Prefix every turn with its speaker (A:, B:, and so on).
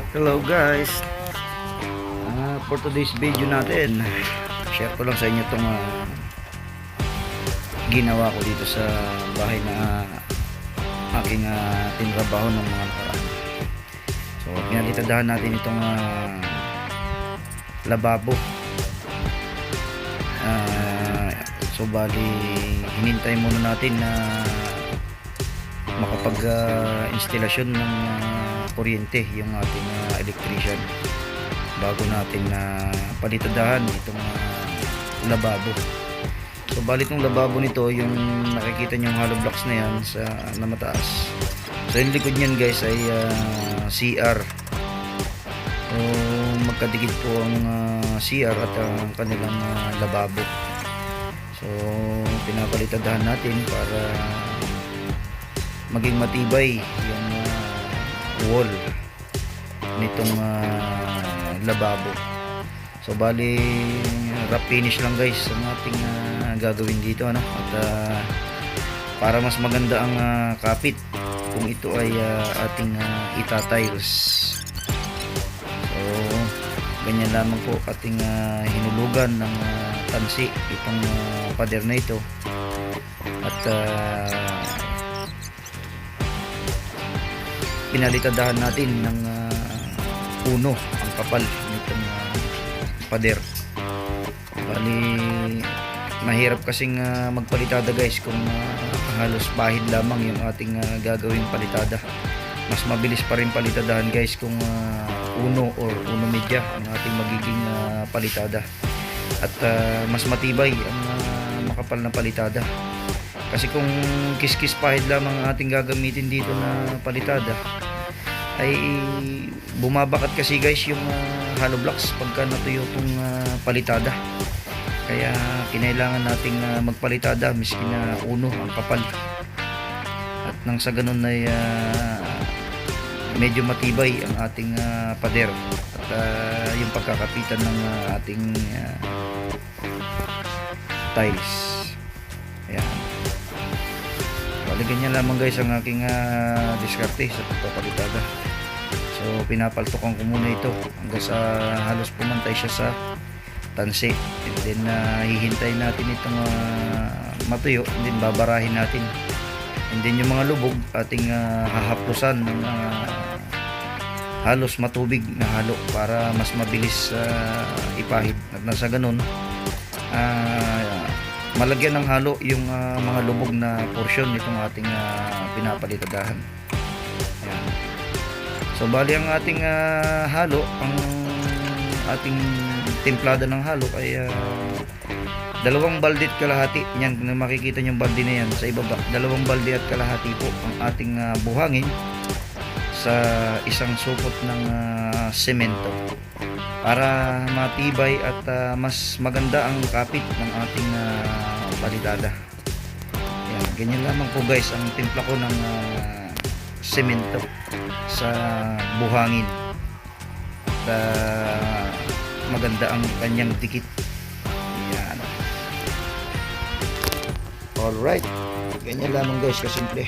A: Hello guys, for today's video natin, share ko lang sa inyo itong ginawa ko dito sa bahay na aking tinrabaho ng mga nakaraan. So pinalitadahan natin itong lababo. So bali hinintay muna natin na makapag instalasyon ng kuryente yung ating electrician bago natin palitadahan itong lababo. So bali itong lababo nito, yung nakikita nyo yung hollow blocks na yan na mataas. So yung likod nyan guys ay CR. So magkadikit po ang CR at ang kanilang lababo. So pinapalitadahan natin para maging matibay yung wall nitong lababo. So bali wrap finish lang guys ang ating gagawin dito, ano? At para mas maganda ang kapit kung ito ay ating itatiles. So ganyan lamang po ating hinulugan ng tansi itong pader na ito. At pinalitadahan natin ng puno ang kapal nitong pader. Bali mahirap kasing magpalitada guys kung halos pahid lamang yung ating gagawing palitada. Mas mabilis pa rin palitadahan guys kung uno or uno media ang ating magiging palitada. At mas matibay ang makapal na palitada. Kasi kung kiskis pahid lamang ang ating gagamitin dito na palitada, ay bumabakat kasi guys yung hollow blocks pagka natuyo itong palitada. Kaya kinailangan nating magpalitada miski na uno ang kapal. At nang sa ganun ay medyo matibay ang ating pader at yung pagkakapitan ng ating tiles. Ayan. Ganyan lamang guys ang aking diskarte sa pagpapalitada. So pinapaltukan ko muna ito hanggang sa halos pumantay siya sa tansi, and then hihintay natin itong matuyo, and then babarahin natin, and then yung mga lubog ating hahaplusan ng halos matubig na halo para mas mabilis ipahid. At nasa ganun malagyan ng halo yung mga lubog na portion nitong ating pinapalitadahan. Ayan. So bali ang ating halo, ang ating templada ng halo ay 2 balde at kalahati. Yan, kung makikita nyo yung balde na yan sa ibaba, 2 balde at kalahati po ang ating buhangin sa isang supot ng semento para matibay at mas maganda ang kapit ng ating palitada. Ayan, ganyan lamang po guys ang timpla ko ng semento sa buhangin at maganda ang kanyang dikit. Ayan. Alright, ganyan lamang guys kasimple.